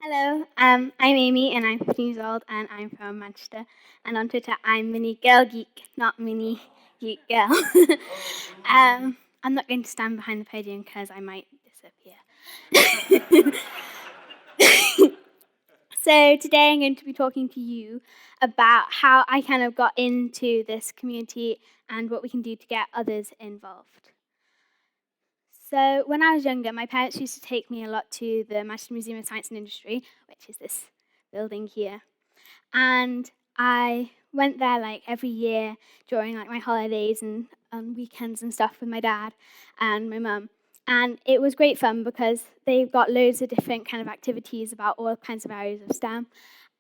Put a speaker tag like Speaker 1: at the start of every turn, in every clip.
Speaker 1: Hello, I'm Amy and I'm 15 years old and I'm from Manchester. And on Twitter, I'm Mini Girl Geek, not Mini Geek Girl. I'm not going to stand behind the podium because I might disappear. So today I'm going to be talking to you about how I kind of got into this community and what we can do to get others involved. So when I was younger, my parents used to take me a lot to the Manchester Museum of Science and Industry, which is this building here. And I went there like every year during like my holidays and weekends and stuff with my dad and my mum. And it was great fun because they've got loads of different kind of activities about all kinds of areas of STEM.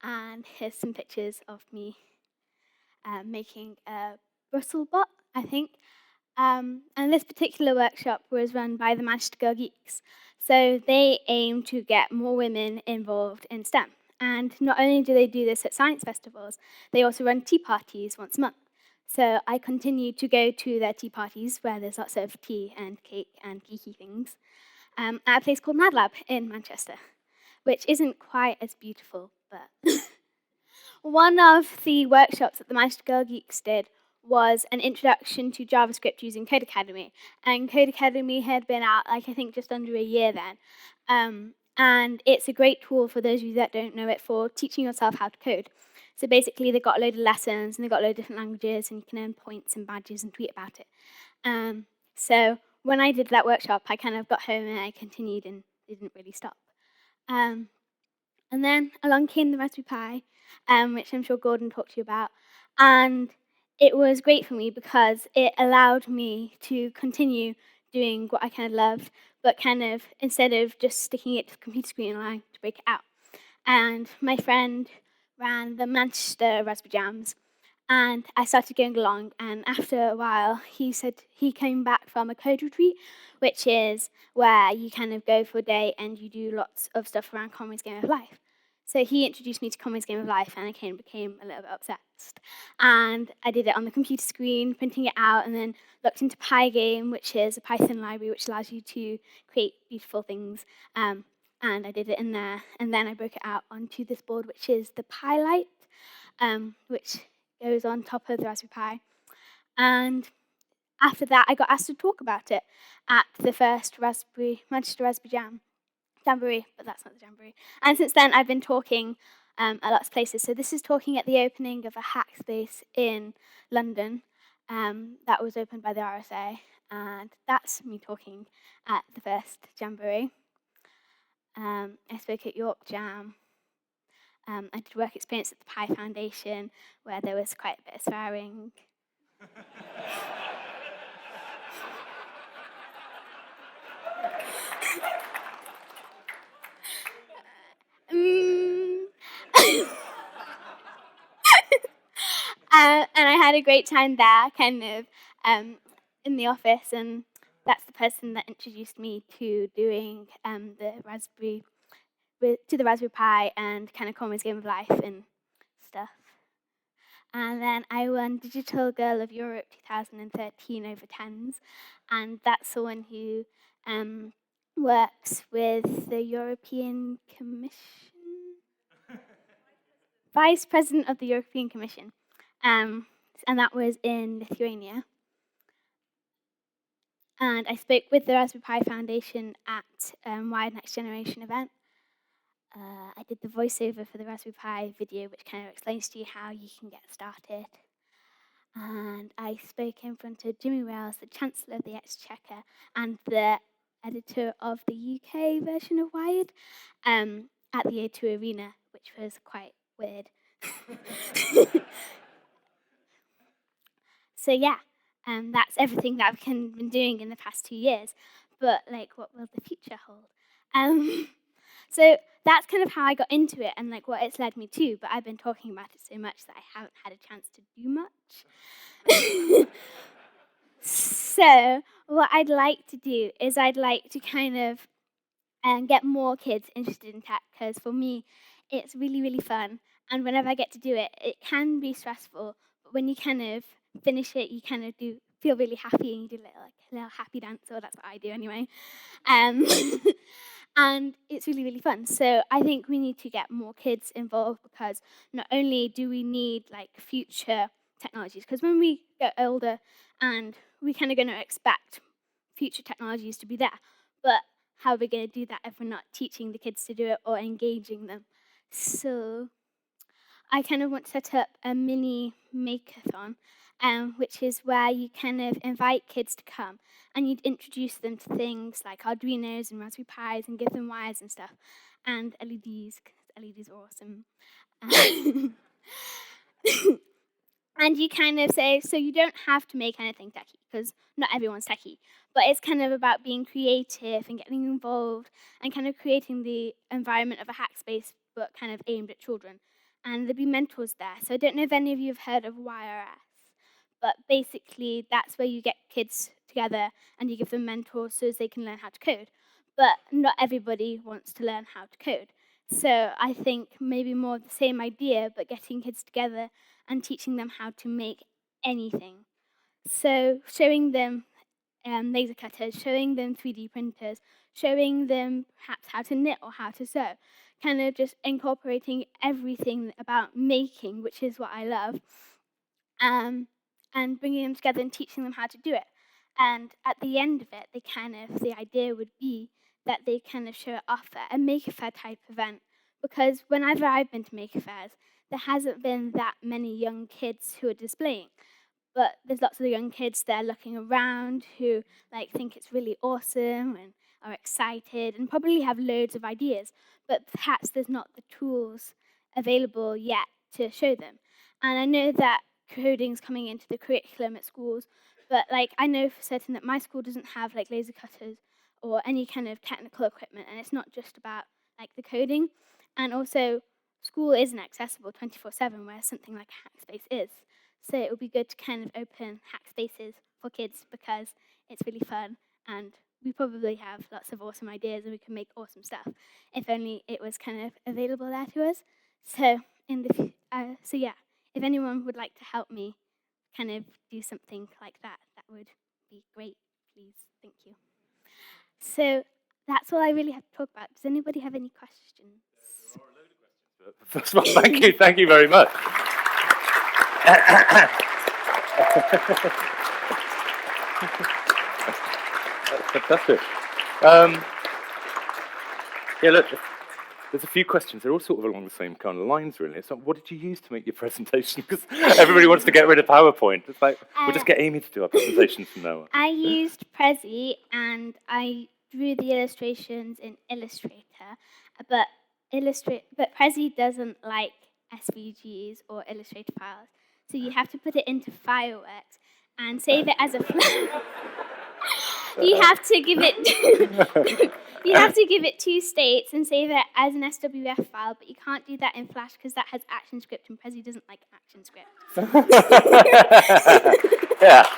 Speaker 1: And here's some pictures of me making a bristle bot, I think. And this particular workshop was run by the Manchester Girl Geeks. So they aim to get more women involved in STEM. And not only do they do this at science festivals, they also run tea parties once a month. So I continue to go to their tea parties where there's lots of tea and cake and geeky things at a place called Mad Lab in Manchester, which isn't quite as beautiful, but one of the workshops that the Manchester Girl Geeks did was an introduction to JavaScript using Codecademy. And Codecademy had been out, like, I think just under a year then. And it's a great tool for those of you that don't know it for teaching yourself how to code. So basically, they've got a load of lessons and they've got a load of different languages and you can earn points and badges and tweet about it. So when I did that workshop, I kind of got home and I continued and didn't really stop. And then along came the Raspberry Pi, which I'm sure Gordon talked to you about. And it was great for me because it allowed me to continue doing what I kind of loved, but kind of instead of just sticking it to the computer screen, allowing to break it out. And my friend ran the Manchester Raspberry Jams, and I started going along. And after a while, he said he came back from a code retreat, which is where you kind of go for a day and you do lots of stuff around Conway's Game of Life. So he introduced me to Conway's Game of Life, and I became a little bit obsessed. And I did it on the computer screen, printing it out, and then looked into Pygame, which is a Python library which allows you to create beautiful things. And I did it in there, and then I broke it out onto this board, which is the PyLite, which goes on top of the Raspberry Pi. And after that, I got asked to talk about it at the first Manchester Raspberry Jamboree, but that's not the Jamboree. And since then, I've been talking at lots of places. So this is talking at the opening of a hack space in London that was opened by the RSA. And that's me talking at the first Jamboree. I spoke at York Jam. I did work experience at the Pi Foundation, where there was quite a bit of swearing. And I had a great time there, kind of in the office, and that's the person that introduced me to doing the Raspberry Pi and kind of Conway's Game of Life and stuff. And then I won Digital Girl of Europe 2013 over tens, and that's the one who works with the European Commission, Vice President of the European Commission, and that was in Lithuania. And I spoke with the Raspberry Pi Foundation at Wired Next Generation event. I did the voiceover for the Raspberry Pi video, which kind of explains to you how you can get started. And I spoke in front of Jimmy Wales, the Chancellor of the Exchequer, and the editor of the UK version of Wired at the O2 Arena, which was quite weird. So yeah, that's everything that I've been doing in the past 2 years. But like, what will the future hold? So that's kind of how I got into it and like what it's led me to. But I've been talking about it so much that I haven't had a chance to do much. So what I'd like to do is I'd like to kind of get more kids interested in tech, because for me, it's really, really fun. And whenever I get to do it, it can be stressful. But when you kind of finish it, you kind of do feel really happy and you do a little happy dance, or that's what I do anyway. And it's really, really fun. So I think we need to get more kids involved, because not only do we need like future technologies, because when we get older and we kind of going to expect future technologies to be there, but how are we going to do that if we're not teaching the kids to do it or engaging them? So I kind of want to set up a mini makeathon, which is where you kind of invite kids to come and you'd introduce them to things like Arduinos and Raspberry Pis and give them wires and stuff, and LEDs, because LEDs are awesome. And you kind of say, so you don't have to make anything techie, because not everyone's techie, but it's kind of about being creative and getting involved and kind of creating the environment of a hack space, but kind of aimed at children. And there'll be mentors there. So I don't know if any of you have heard of YRS, but basically that's where you get kids together and you give them mentors so as they can learn how to code. But not everybody wants to learn how to code. So I think maybe more of the same idea, but getting kids together and teaching them how to make anything. So showing them laser cutters, showing them 3D printers, showing them perhaps how to knit or how to sew, kind of just incorporating everything about making, which is what I love, and bringing them together and teaching them how to do it. And at the end of it, the idea would be that they kind of show it off at a Maker Faire type event, because whenever I've been to Maker Fairs, there hasn't been that many young kids who are displaying. But there's lots of young kids there looking around who like think it's really awesome and are excited and probably have loads of ideas, but perhaps there's not the tools available yet to show them. And I know that coding's coming into the curriculum at schools, but like I know for certain that my school doesn't have like laser cutters or any kind of technical equipment, and it's not just about like the coding. And also, school isn't accessible 24/7, where something like Hackspace is. So it would be good to kind of open hack spaces for kids, because it's really fun and we probably have lots of awesome ideas and we can make awesome stuff if only it was kind of available there to us. So yeah, if anyone would like to help me kind of do something like that, that would be great, please. Thank you. So that's all I really have to talk about. Does anybody have any questions?
Speaker 2: There are a load of questions. But first of all, thank you very much. That's fantastic. Yeah, look, there's a few questions. They're all sort of along the same kind of lines, really. It's like, what did you use to make your presentation? Because everybody wants to get rid of PowerPoint. It's like, we'll just get Amy to do our presentations from now on.
Speaker 1: I used Prezi and I drew the illustrations in Illustrator, but Prezi doesn't like SVGs or Illustrator files, so you have to put it into Fireworks and save it as a you have to give it 2 states and save it as an SWF file, but you can't do that in Flash because that has ActionScript and Prezi doesn't like ActionScript.
Speaker 2: Yeah.